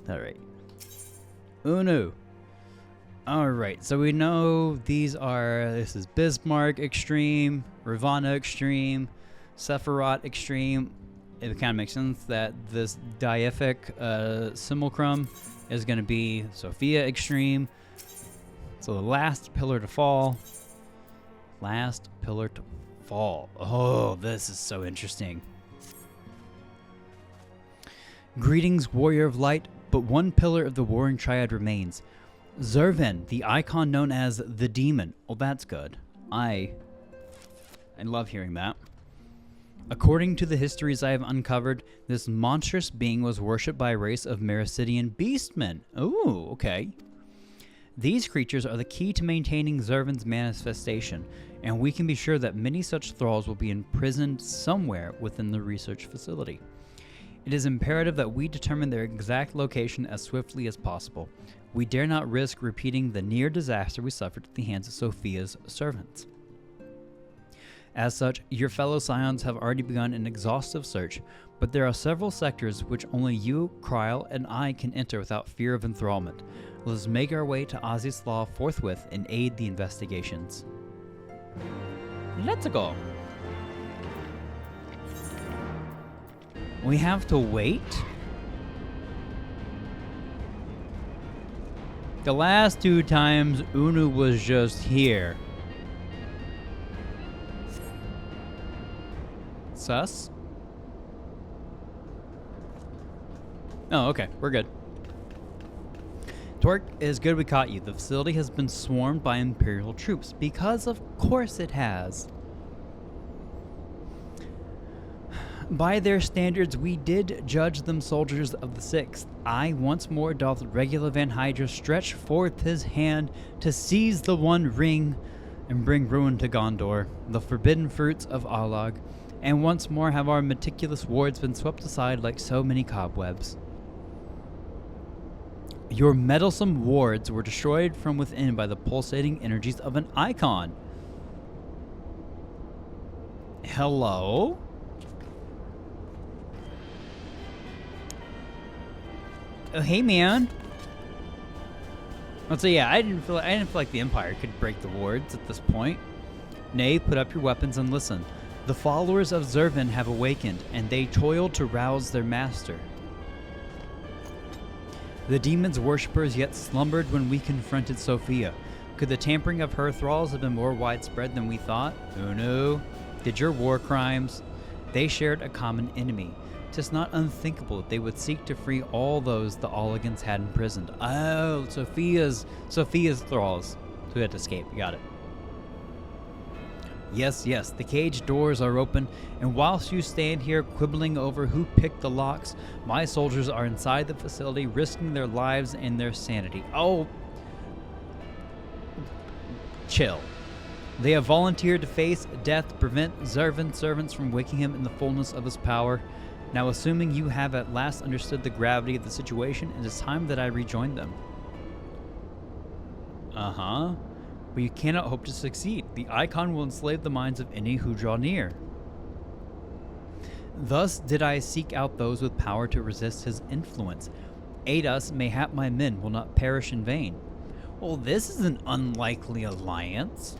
Alright. Unu. Alright, so we know this is Bismarck Extreme, Ravana Extreme, Sephiroth Extreme. It kind of makes sense that this deific simulacrum is going to be Sophia Extreme. So the last pillar to fall. Last pillar to fall. Oh, this is so interesting. Greetings, Warrior of Light, but one pillar of the Warring Triad remains. Zurvan, the icon known as the Demon. Oh, that's good. I love hearing that. According to the histories I have uncovered, this monstrous being was worshipped by a race of Mericidian beastmen. Ooh, okay. These creatures are the key to maintaining Zurvan's manifestation, and we can be sure that many such thralls will be imprisoned somewhere within the research facility. It is imperative that we determine their exact location as swiftly as possible. We dare not risk repeating the near disaster we suffered at the hands of Sophia's servants. As such, your fellow Scions have already begun an exhaustive search, but there are several sectors which only you, Kryl, and I can enter without fear of enthrallment. Let us make our way to Azislaw forthwith and aid the investigations. Let's go. We have to wait? The last 2 times, Unu was just here. Sus? Oh, okay. We're good. Torque, it is good we caught you. The facility has been swarmed by Imperial troops. Because of course it has. By their standards, we did judge them soldiers of the 6th. I once more doth Regula Van Hydrus stretch forth his hand to seize the One Ring and bring ruin to Gondor, the forbidden fruits of Allag, and once more have our meticulous wards been swept aside like so many cobwebs. Your meddlesome wards were destroyed from within by the pulsating energies of an icon. Hello? Oh, hey, man. So yeah, I didn't feel like the Empire could break the wards at this point. Nay, put up your weapons and listen. The followers of Zurvan have awakened, and they toil to rouse their master. The demon's worshippers yet slumbered when we confronted Sophia. Could the tampering of her thralls have been more widespread than we thought? Unu, did your war crimes? They shared a common enemy. 'Tis not unthinkable that they would seek to free all those the Alligans had imprisoned. Oh, Sophia's thralls who had to escape. Got it. Yes, the cage doors are open, and whilst you stand here quibbling over who picked the locks, my soldiers are inside the facility risking their lives and their sanity. Oh, chill. They have volunteered to face death to prevent Zurvan's servants from waking him in the fullness of his power. Now, assuming you have at last understood the gravity of the situation, it is time that I rejoin them. But you cannot hope to succeed. The icon will enslave the minds of any who draw near. Thus did I seek out those with power to resist his influence. Aid us, mayhap my men will not perish in vain. Well, this is an unlikely alliance.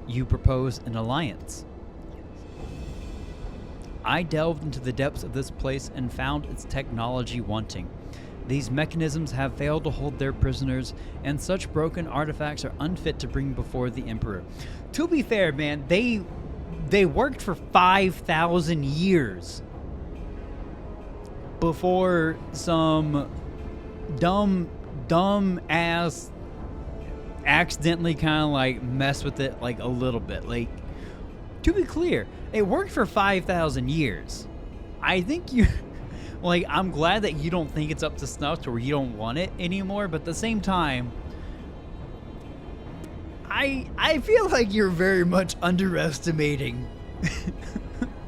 You propose an alliance. I delved into the depths of this place and found its technology wanting. These mechanisms have failed to hold their prisoners, and such broken artifacts are unfit to bring before the Emperor. To be fair, man, they worked for 5,000 years before some dumb ass accidentally kind of like mess with it like a little bit. Like, to be clear, it worked for 5,000 years. I think you like, I'm glad that you don't think it's up to snuff to where you don't want it anymore, but at the same time, I feel like you're very much underestimating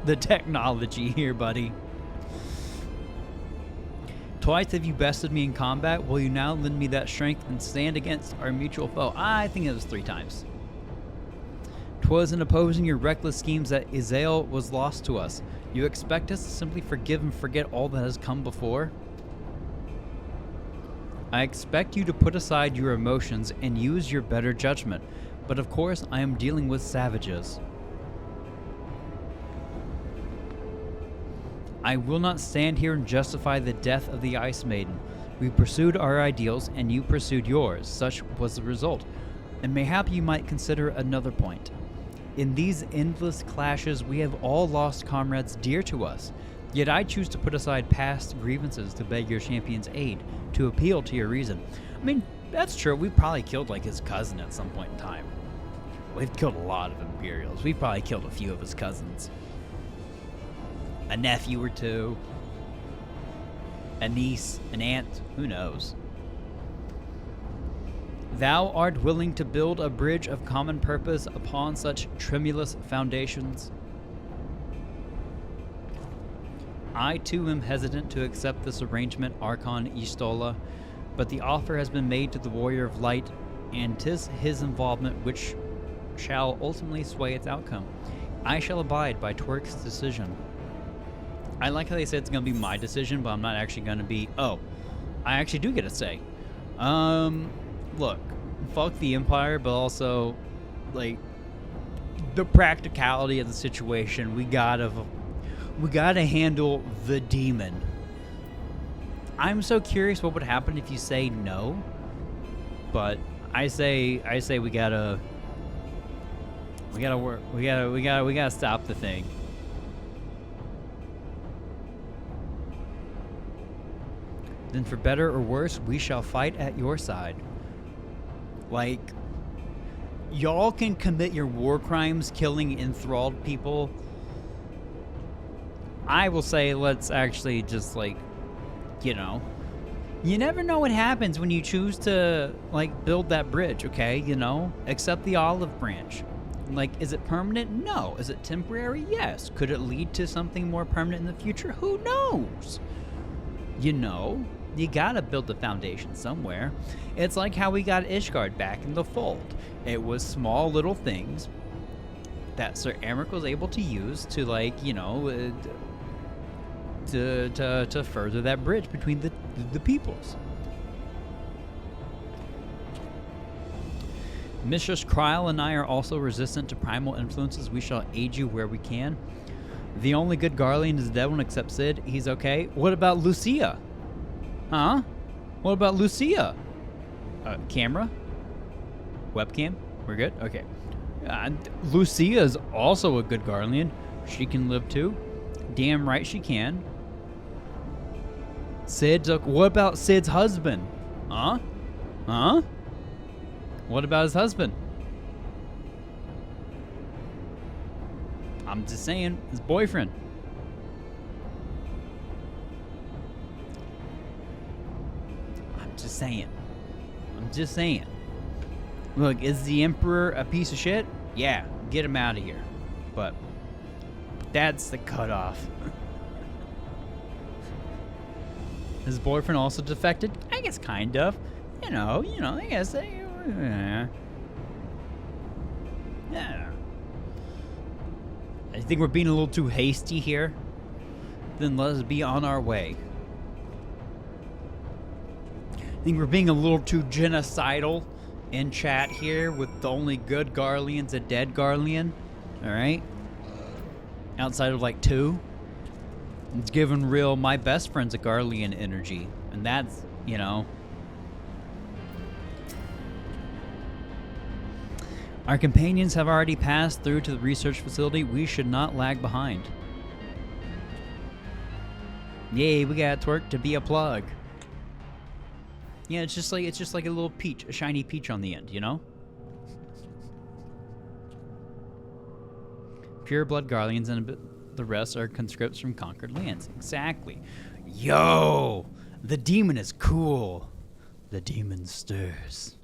the technology here, buddy. Twice have you bested me in combat. Will you now lend me that strength and stand against our mutual foe? I think it was 3 times. 'Twas in opposing your reckless schemes that Izael was lost to us. You expect us to simply forgive and forget all that has come before? I expect you to put aside your emotions and use your better judgment, but of course I am dealing with savages. I will not stand here and justify the death of the Ice Maiden. We pursued our ideals and you pursued yours. Such was the result. And mayhap you might consider another point. In these endless clashes, we have all lost comrades dear to us. Yet I choose to put aside past grievances to beg your champion's aid, to appeal to your reason. I mean, that's true. We probably killed, like, his cousin at some point in time. We've killed a lot of Imperials. We've probably killed a few of his cousins. A nephew or two. A niece, an aunt, who knows? Thou art willing to build a bridge of common purpose upon such tremulous foundations. I too am hesitant to accept this arrangement, Archon Istola, but the offer has been made to the Warrior of Light, and 'tis his involvement which shall ultimately sway its outcome. I shall abide by Twerk's decision. I like how they said it's going to be my decision, but I'm not actually going to be... Oh, I actually do get a say. Look, fuck the Empire, but also, like, the practicality of the situation. We gotta handle the demon. I'm so curious what would happen if you say no, but I say we gotta stop the thing. Then for better or worse, we shall fight at your side. Like, y'all can commit your war crimes, killing enthralled people. I will say, let's actually just, like, you know, you never know what happens when you choose to, like, build that bridge, okay? You know, accept the olive branch. Like, is it permanent? No. Is it temporary? Yes. Could it lead to something more permanent in the future? Who knows? You know, you gotta build the foundation somewhere. It's like how we got Ishgard back in the fold. It was small little things that Sir Emmerich was able to use to, like, you know, to further that bridge between the peoples. Mistress Kryl and I are also resistant to primal influences. We shall aid you where we can. The only good Garlean is the dead one except Cid. He's okay. What about Lucia? Huh? What about Lucia? Camera? Webcam? We're good? Okay. Lucia's also a good Garlean. She can live too. Damn right she can. Cid's okay. What about Cid's husband? Huh? Huh? What about his husband? I'm just saying, his boyfriend. I'm just saying. Look, is the Emperor a piece of shit? Yeah, get him out of here. But that's the cutoff. His boyfriend also defected? I guess kind of. You know, I guess yeah. I think we're being a little too hasty here. Then let us be on our way. I think we're being a little too genocidal in chat here with the only good Garlean's a dead Garlean. Alright? Outside of like 2. It's giving real my best friend's a Garlean energy. And that's, you know. Our companions have already passed through to the research facility. We should not lag behind. Yay, we got Twerk to be a plug. Yeah, it's just like a little peach, a shiny peach on the end, you know? Pure blood Garleans and the rest are conscripts from conquered lands. Exactly. Yo! The demon is cool. The demon stirs.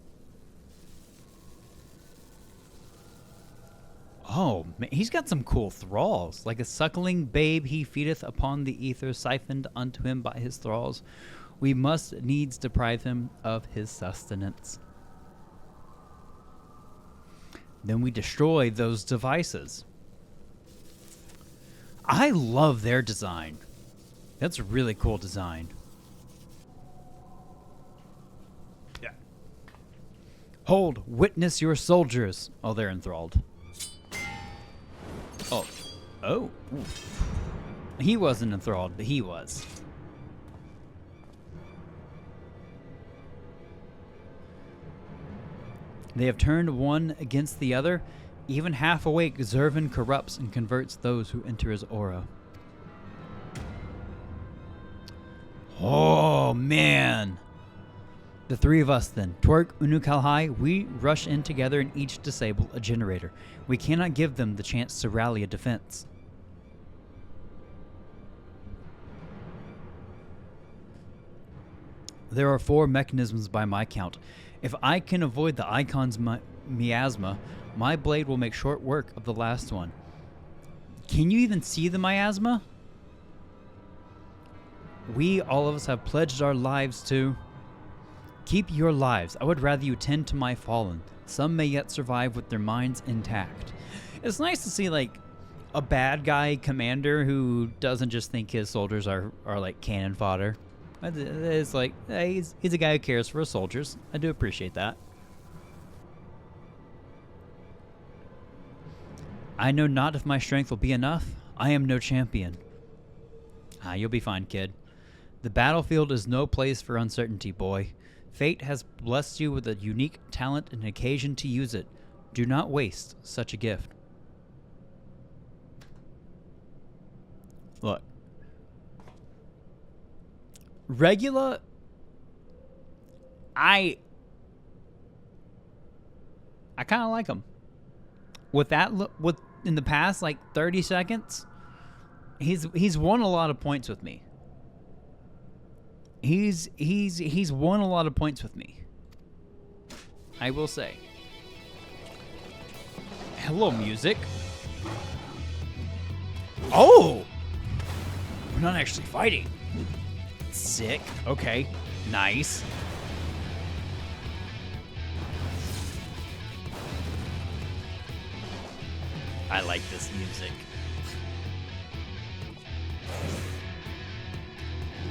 Oh, man, he's got some cool thralls. Like a suckling babe he feedeth upon the ether, siphoned unto him by his thralls. We must needs deprive him of his sustenance. Then we destroy those devices. I love their design. That's a really cool design. Yeah. Hold, witness your soldiers. Oh, they're enthralled. Oh. Oh. Oof. He wasn't enthralled, but he was. They have turned one against the other. Even half awake, Zurvan corrupts and converts those who enter his aura. Oh, man. The three of us then. Twerk, Unu Kalhai, we rush in together and each disable a generator. We cannot give them the chance to rally a defense. There are 4 mechanisms by my count. If I can avoid the icon's miasma, my blade will make short work of the last one. Can you even see the miasma? We, all of us, have pledged our lives to... Keep your lives. I would rather you tend to my fallen. Some may yet survive with their minds intact. It's nice to see, like, a bad guy commander who doesn't just think his soldiers are like, cannon fodder. It's like, hey, he's a guy who cares for his soldiers. I do appreciate that. I know not if my strength will be enough. I am no champion. You'll be fine, kid. The battlefield is no place for uncertainty, boy. Fate has blessed you with a unique talent and occasion to use it. Do not waste such a gift. Look. Regula, I kind of like him. With that, with in the past like 30 seconds, he's won a lot of points with me. He's won a lot of points with me. I will say. Hello, music. Oh, we're not actually fighting. Sick. Okay. Nice. I like this music.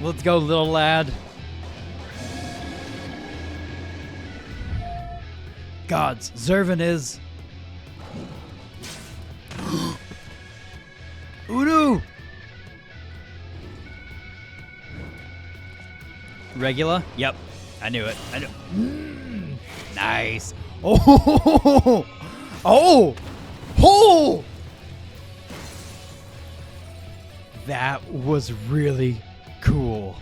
Let's go, little lad. Gods, Zurvan is... Unu! Regula? Yep. I knew it. I knew. Nice. Oh! Oh! Oh! That was really cool.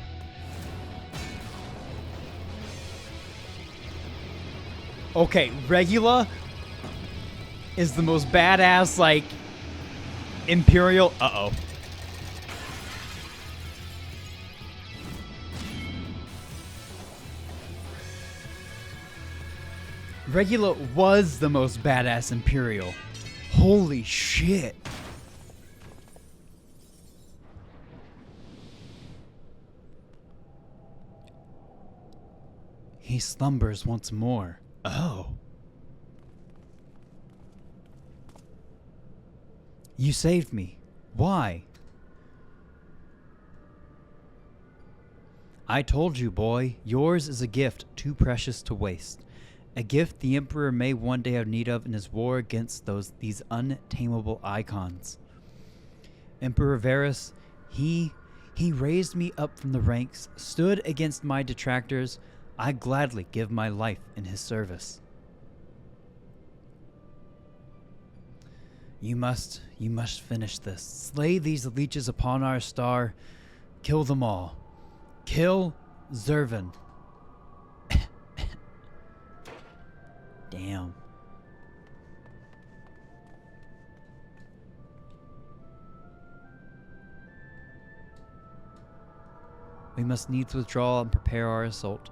Okay, Regula is the most badass, like, Imperial... Uh-oh. Regula was the most badass Imperial. Holy shit. He slumbers once more. Oh. You saved me. Why? I told you, boy, yours is a gift too precious to waste. A gift the Emperor may one day have need of in his war against these untamable icons. Emperor Varus, he raised me up from the ranks, stood against my detractors. I gladly give my life in his service. You must finish this. Slay these leeches upon our star. Kill them all. Kill Zurvan. Damn. We must needs withdraw and prepare our assault.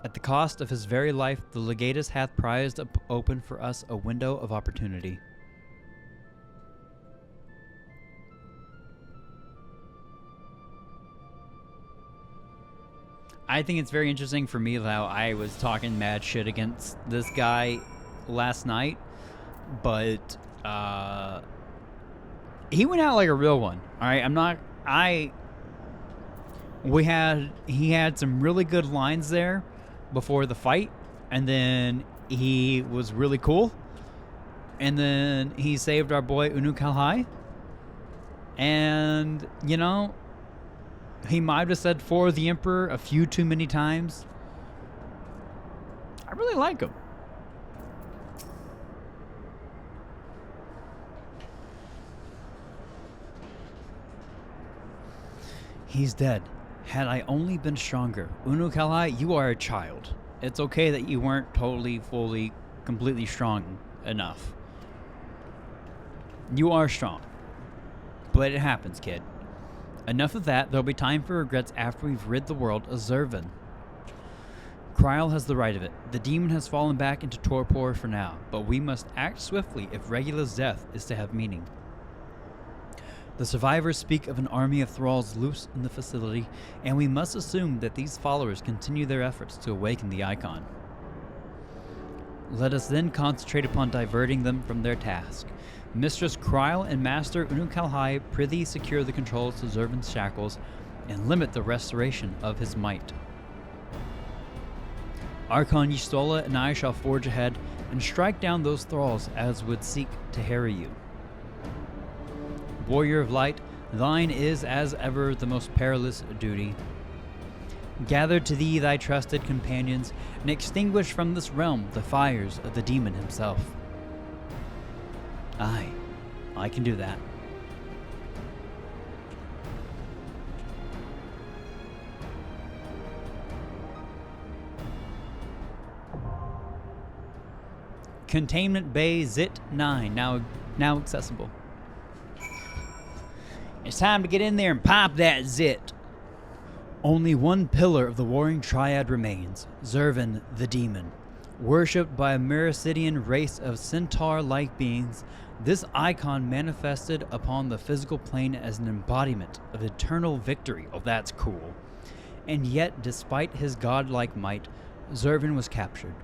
At the cost of his very life, the legatus hath prized open for us a window of opportunity. I think it's very interesting for me how I was talking mad shit against this guy last night. but he went out like a real one. All right, he had some really good lines there before the fight, and then he was really cool, and then he saved our boy Unu Lore, and you know, he might have said "for the Emperor" a few too many times. I really like him. He's dead. Had I only been stronger. Unu Lore, you are a child. It's okay that you weren't totally, fully, completely strong enough. You are strong. But it happens, kid. Enough of that. There'll be time for regrets after we've rid the world of Zurvan. Trial has the right of it. The demon has fallen back into torpor for now, but we must act swiftly if Regula's death is to have meaning. The survivors speak of an army of thralls loose in the facility, and we must assume that these followers continue their efforts to awaken the icon. Let us then concentrate upon diverting them from their task. Mistress Trial and Master Unu Lore prithee secure the controls to Zurvan's shackles and limit the restoration of his might. Archon Y'shtola and I shall forge ahead and strike down those thralls as would seek to harry you. Warrior of Light, thine is as ever the most perilous duty. Gather to thee thy trusted companions and extinguish from this realm the fires of the demon himself. Aye, I can do that. Containment Bay Zit 9, now accessible. It's time to get in there and pop that zit. Only one pillar of the Warring Triad remains, Zurvan the Demon. Worshipped by a Mericidian race of centaur-like beings, this icon manifested upon the physical plane as an embodiment of eternal victory. Oh, that's cool. And yet, despite his godlike might, Zurvan was captured.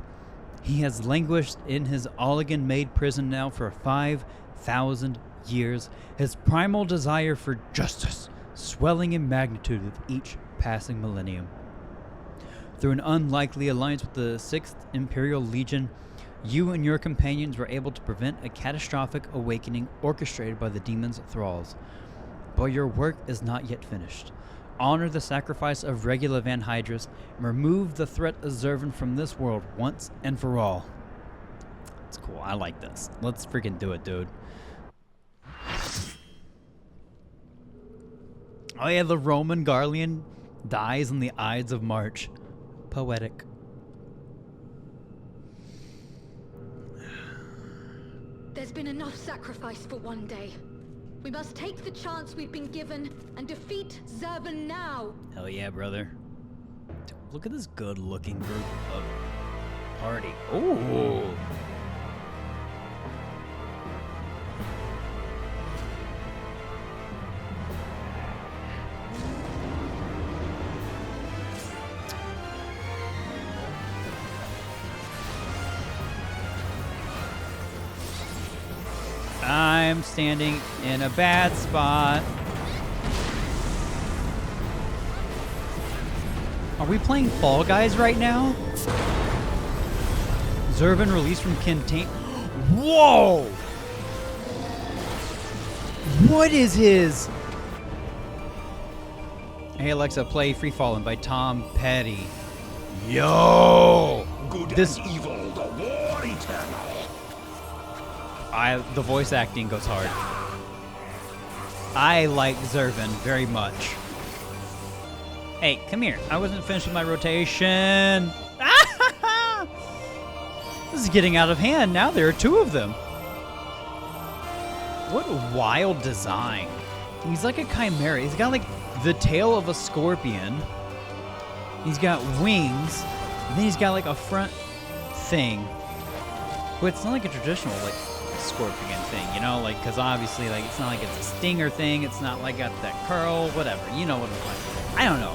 He has languished in his Oligan-made prison now for 5,000 years, his primal desire for justice swelling in magnitude with each passing millennium. Through an unlikely alliance with the 6th Imperial Legion, you and your companions were able to prevent a catastrophic awakening orchestrated by the demon's thralls. But your work is not yet finished. Honor the sacrifice of Regula van Hydrus and remove the threat of Zurvan from this world once and for all. It's cool. I like this. Let's freaking do it, dude. Oh yeah, the Roman Garlean dies in the Ides of March. Poetic. There's been enough sacrifice for one day. We must take the chance we've been given and defeat Zurvan now. Hell yeah, brother. Dude, look at this good-looking group of party. Ooh. I'm standing in a bad spot. Are we playing Fall Guys right now? Zurvan released from contain. Whoa! What is his? Hey Alexa, play Free Fallin' by Tom Petty. Yo! Good this and evil, the war eternal. The voice acting goes hard. I like Zurvan very much. Hey, come here. I wasn't finished with my rotation. This is getting out of hand. Now there are two of them. What a wild design. He's like a chimera. He's got like the tail of a scorpion. He's got wings. And then he's got like a front thing. But it's not like a traditional like scorpion thing, you know, like, because obviously, like, it's not like it's a stinger thing, it's not like got that curl, whatever, you know what I'm like. I don't know.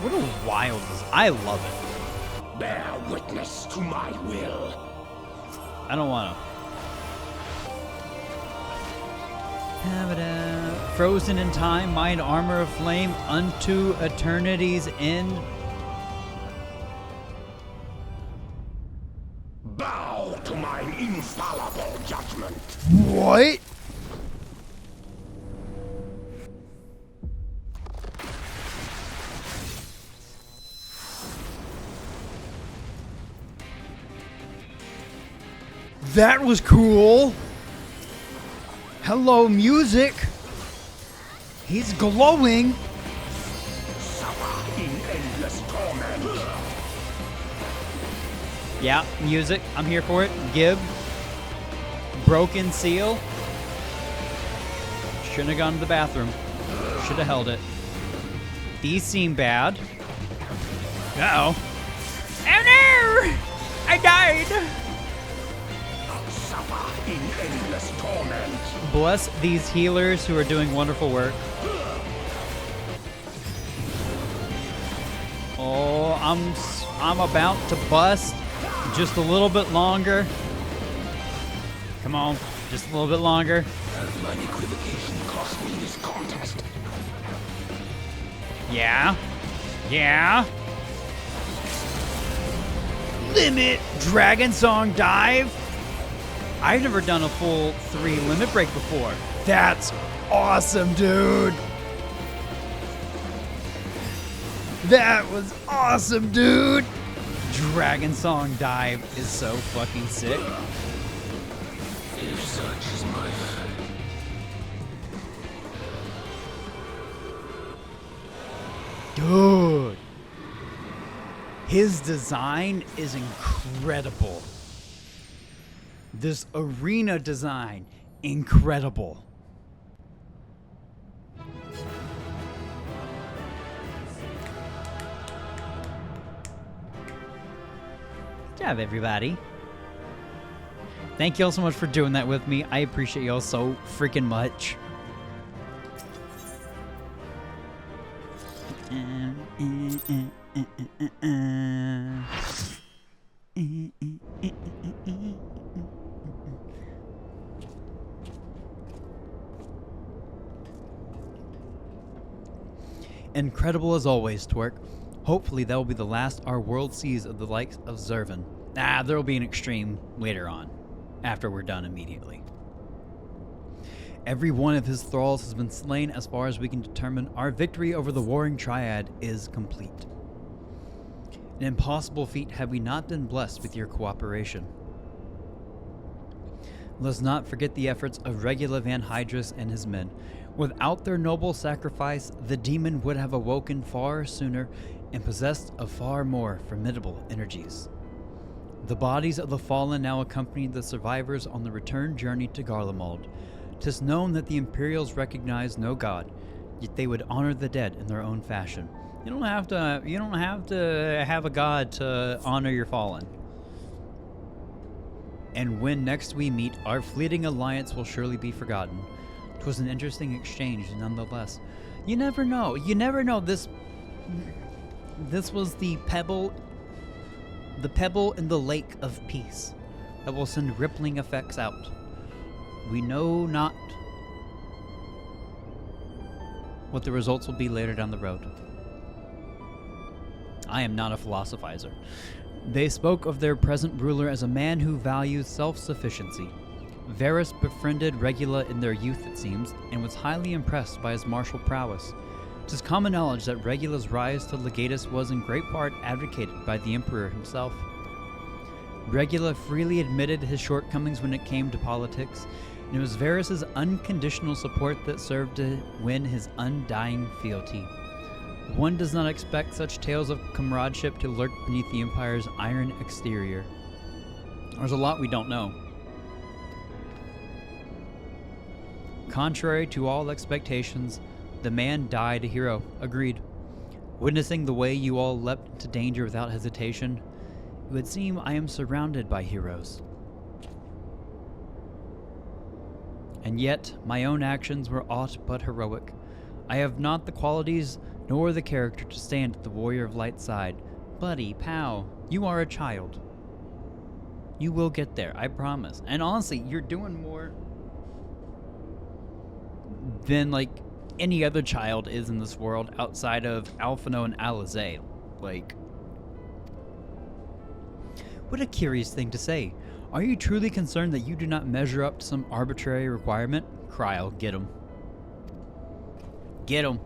What a wild, I love it. Bear witness to my will. I don't want Frozen in time, mine armor of flame unto eternity's end. Bow to mine infallible judgment. What? That was cool. Hello, music. He's glowing. Suffer in endless torment. Yeah, music. I'm here for it. Gib. Broken seal. Shouldn't have gone to the bathroom. Should have held it. These seem bad. Uh-oh. Oh no! I died! Suffer in endless torment. Bless these healers who are doing wonderful work. Oh, I'm about to bust. Just a little bit longer. Come on, just a little bit longer. Has mine equivocation cost me this contest? Yeah. Yeah. Limit Dragon Song Dive. I've never done a full 3 limit break before. That's awesome, dude. That was awesome, dude. Dragon Song Dive is so fucking sick. If such is my fate. Dude. His design is incredible. This arena design, incredible. Good job, everybody. Thank you all so much for doing that with me. I appreciate you all so freaking much. Incredible as always, Twerk. Hopefully that will be the last our world sees of the likes of Zurvan. There will be an extreme later on, after we're done immediately. Every one of his thralls has been slain. As far as we can determine, our victory over the Warring Triad is complete. An impossible feat had we not been blessed with your cooperation. Let's not forget the efforts of Regula van Hydrus and his men. Without their noble sacrifice, the demon would have awoken far sooner and possessed of far more formidable energies. The bodies of the fallen now accompany the survivors on the return journey to Garlemald. 'Tis known that the Imperials recognize no god, yet they would honor the dead in their own fashion. You don't have to have a god to honor your fallen. And when next we meet, our fleeting alliance will surely be forgotten. 'Twas an interesting exchange nonetheless. You never know. You never know. This was the pebble in the lake of peace that will send rippling effects out. We know not what the results will be later down the road. I am not a philosophizer. They spoke of their present ruler as a man who values self-sufficiency. Varus befriended Regula in their youth, it seems, and was highly impressed by his martial prowess. It is common knowledge that Regula's rise to legatus was in great part advocated by the Emperor himself. Regula freely admitted his shortcomings when it came to politics, and it was Varus's unconditional support that served to win his undying fealty. One does not expect such tales of comradeship to lurk beneath the Empire's iron exterior. There's a lot we don't know. Contrary to all expectations, the man died a hero. Agreed. Witnessing the way you all leapt into danger without hesitation, it would seem I am surrounded by heroes. And yet, my own actions were aught but heroic. I have not the qualities nor the character to stand at the Warrior of Light's side. Buddy, pal, you are a child. You will get there, I promise. And honestly, you're doing more than like any other child is in this world outside of Alphino and Alizé. Like, what a curious thing to say. Are you truly concerned that you do not measure up to some arbitrary requirement? Cryo, get him. Get him.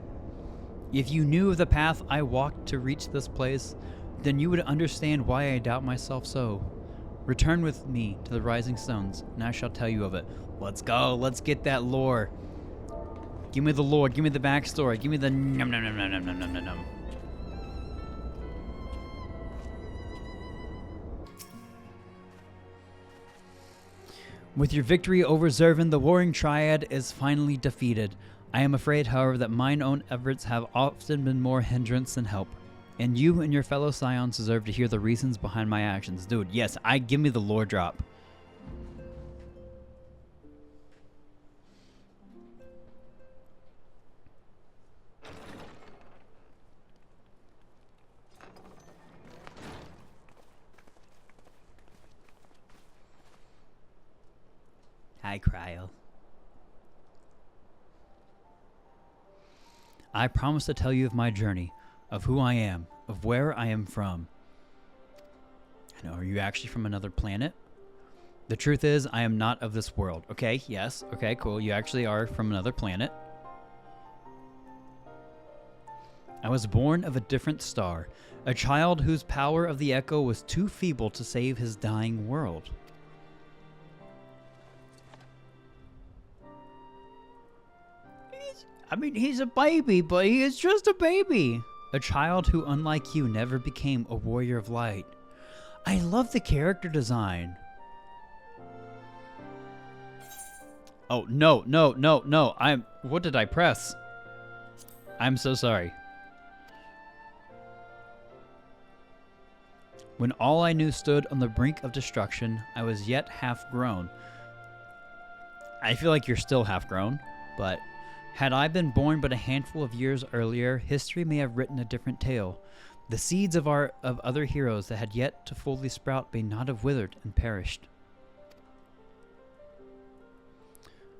If you knew of the path I walked to reach this place, then you would understand why I doubt myself so. Return with me to the Rising Stones, and I shall tell you of it. Let's go. Let's get that lore. Give me the lore. Give me the backstory. Give me the num num num num num num num num. With your victory over Zurvan, the Warring Triad is finally defeated. I am afraid, however, that mine own efforts have often been more hindrance than help. And you and your fellow Scions deserve to hear the reasons behind my actions. Dude, yes, give me the lore drop. Hi, Cryo. I promise to tell you of my journey, of who I am, of where I am from. I know, are you actually from another planet? The truth is, I am not of this world. Okay, yes, okay, cool. You actually are from another planet. I was born of a different star, a child whose power of the echo was too feeble to save his dying world. He's a baby, but he is just a baby. A child who, unlike you, never became a warrior of light. I love the character design. Oh, no. What did I press? I'm so sorry. When all I knew stood on the brink of destruction, I was yet half grown. I feel like you're still half grown, but had I been born but a handful of years earlier, history may have written a different tale. The seeds of other heroes that had yet to fully sprout may not have withered and perished.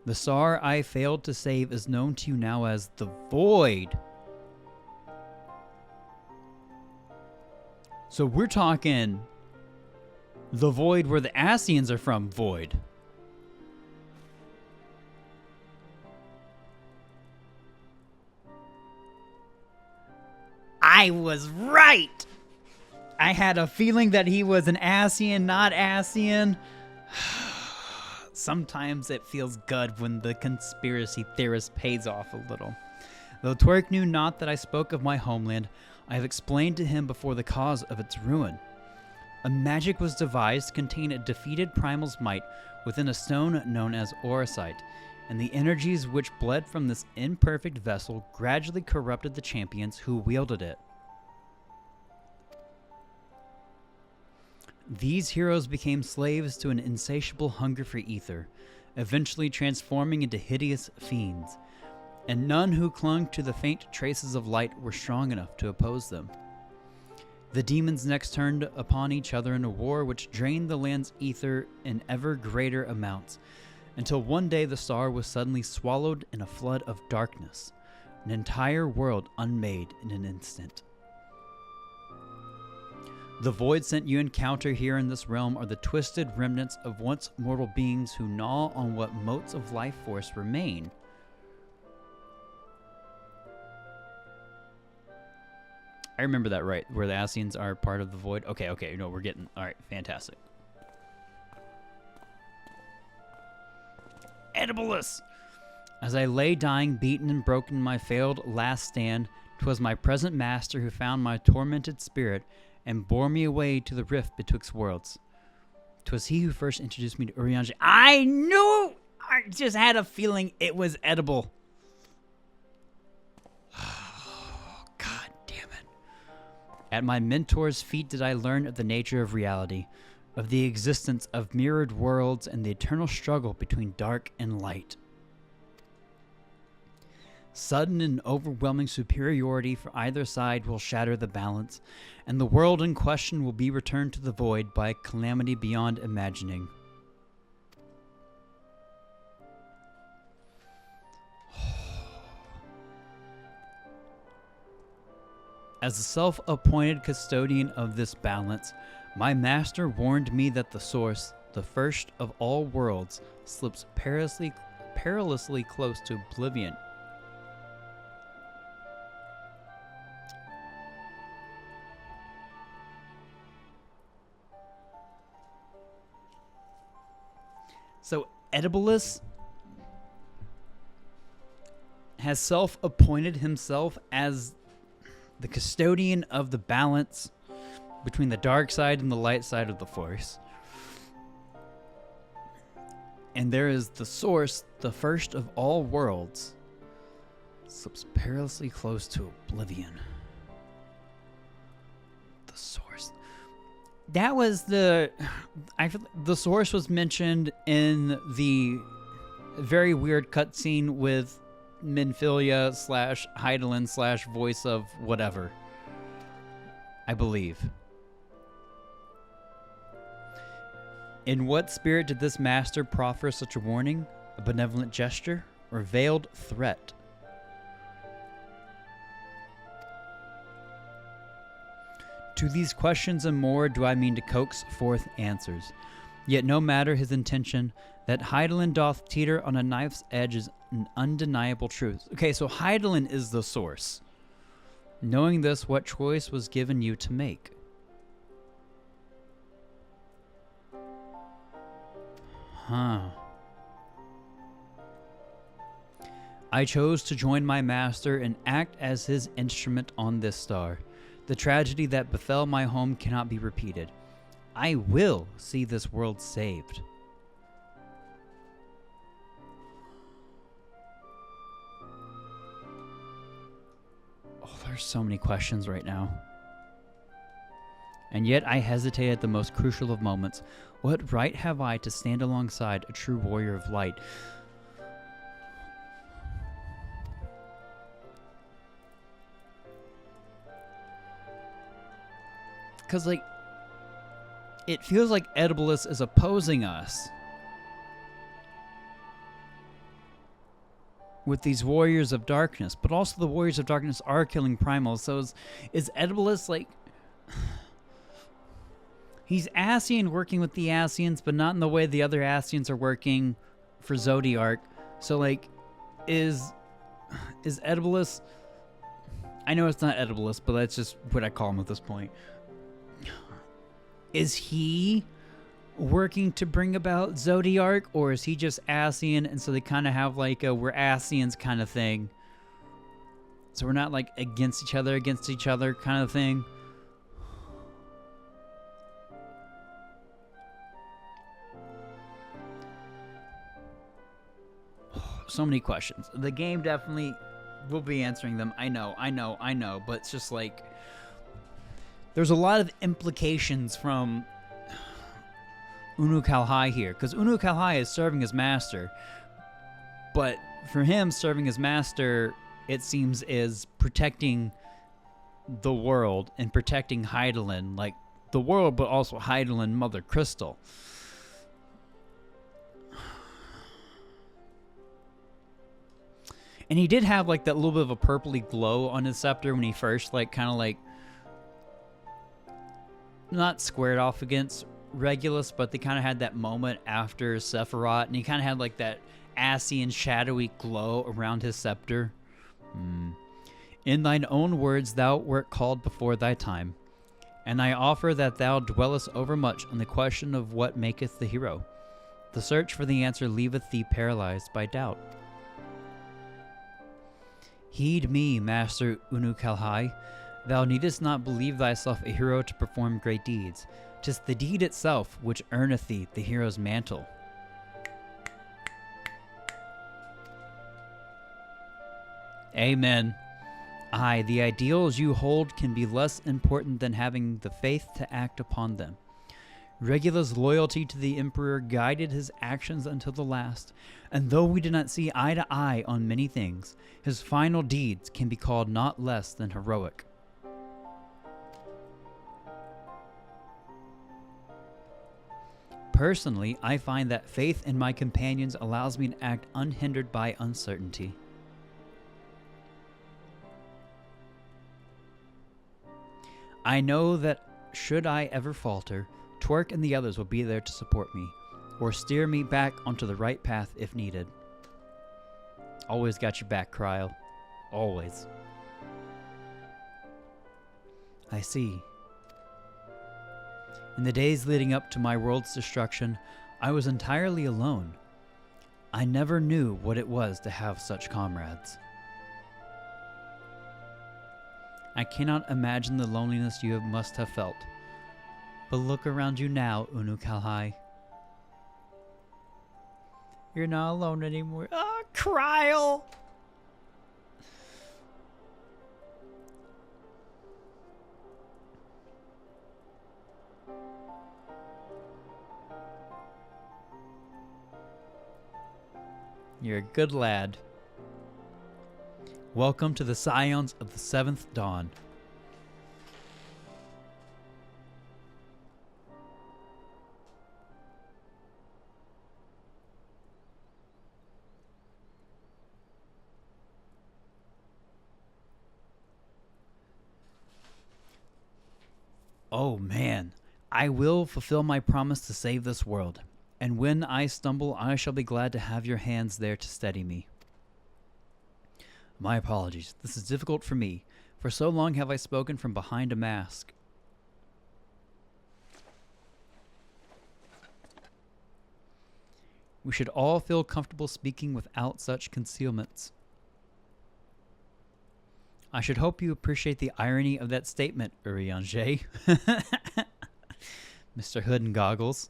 The star I failed to save is known to you now as the Void. So we're talking the Void where the Ascians are from, Void. I was right! I had a feeling that he was an Ascian, not Ascian. Sometimes it feels good when the conspiracy theorist pays off a little. Though Twerk knew not that I spoke of my homeland, I have explained to him before the cause of its ruin. A magic was devised to contain a defeated primal's might within a stone known as Orosite, and the energies which bled from this imperfect vessel gradually corrupted the champions who wielded it. These heroes became slaves to an insatiable hunger for ether, eventually transforming into hideous fiends, and none who clung to the faint traces of light were strong enough to oppose them. The demons next turned upon each other in a war which drained the land's ether in ever greater amounts, until one day the star was suddenly swallowed in a flood of darkness, an entire world unmade in an instant. The void scent you encounter here in this realm are the twisted remnants of once mortal beings who gnaw on what motes of life force remain. I remember that right, where the Ascians are part of the void. Okay, no, we're getting... Alright, fantastic. Edibilus! As I lay dying, beaten and broken in my failed last stand, 'twas my present master who found my tormented spirit and bore me away to the rift betwixt worlds. 'Twas he who first introduced me to Urianger. I knew! I just had a feeling it was edible. God damn it. At my mentor's feet did I learn of the nature of reality, of the existence of mirrored worlds and the eternal struggle between dark and light. Sudden and overwhelming superiority for either side will shatter the balance, and the world in question will be returned to the void by a calamity beyond imagining. As the self-appointed custodian of this balance, my master warned me that the source, the first of all worlds, slips perilously close to oblivion. So Oedipus has self-appointed himself as the custodian of the balance between the dark side and the light side of the Force. And there is the source, the first of all worlds, slips perilously close to oblivion. The source. That was the source was mentioned in the very weird cutscene with Minfilia / Hydaelyn / voice of whatever, I believe. In what spirit did this master proffer such a warning? A benevolent gesture or veiled threat? To these questions and more do I mean to coax forth answers. Yet no matter his intention, that Hydaelyn doth teeter on a knife's edge is an undeniable truth. Okay, so Hydaelyn is the source. Knowing this, what choice was given you to make? I chose to join my master and act as his instrument on this star. The tragedy that befell my home cannot be repeated. I will see this world saved. Oh, there's so many questions right now. And yet I hesitate at the most crucial of moments. What right have I to stand alongside a true warrior of light? Because, like, it feels like Oedipus is opposing us with these warriors of darkness, but also the warriors of darkness are killing primals. So is Oedipus, like, he's Ascian working with the Ascians, but not in the way the other Ascians are working for Zodiark. So, like, is Oedipus, I know it's not Oedipus, but that's just what I call him at this point. Is he working to bring about Zodiark, or is he just Ascian, and so they kind of have like a we're Ascians kind of thing? So we're not like against each other kind of thing. So many questions. The game definitely will be answering them. I know, but it's just like there's a lot of implications from Unu Kalhai here, because Unu Kalhai is serving as master, but for him, serving as master, it seems, is protecting the world and protecting Hydaelyn, like the world, but also Hydaelyn, Mother Crystal. And he did have like that little bit of a purpley glow on his scepter when he first like kind of like not squared off against Regulus, but they kind of had that moment after Sephiroth, and he kind of had like that Ascian shadowy glow around his scepter. In thine own words thou wert called before thy time, and I offer that thou dwellest overmuch on the question of what maketh the hero. The search for the answer leaveth thee paralyzed by doubt. Heed me, Master Unu Kalhai. Thou needest not believe thyself a hero to perform great deeds. 'Tis the deed itself which earneth thee the hero's mantle. Amen. Aye, the ideals you hold can be less important than having the faith to act upon them. Regulus' loyalty to the Emperor guided his actions until the last, and though we did not see eye to eye on many things, his final deeds can be called not less than heroic. Personally, I find that faith in my companions allows me to act unhindered by uncertainty. I know that should I ever falter, Twerk and the others will be there to support me, or steer me back onto the right path if needed. Always got your back, Cryle. Always. I see. In the days leading up to my world's destruction, I was entirely alone. I never knew what it was to have such comrades. I cannot imagine the loneliness you must have felt. But look around you now, Unu Kalhai. You're not alone anymore. Ah, Cryle! You're a good lad. Welcome to the Scions of the Seventh Dawn. Oh man, I will fulfill my promise to save this world. And when I stumble, I shall be glad to have your hands there to steady me. My apologies. This is difficult for me. For so long have I spoken from behind a mask. We should all feel comfortable speaking without such concealments. I should hope you appreciate the irony of that statement, Urianger. Mr. Hood and Goggles.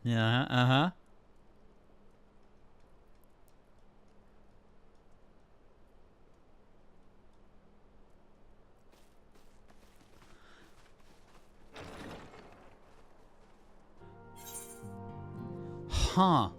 Yeah, uh-huh. Huh.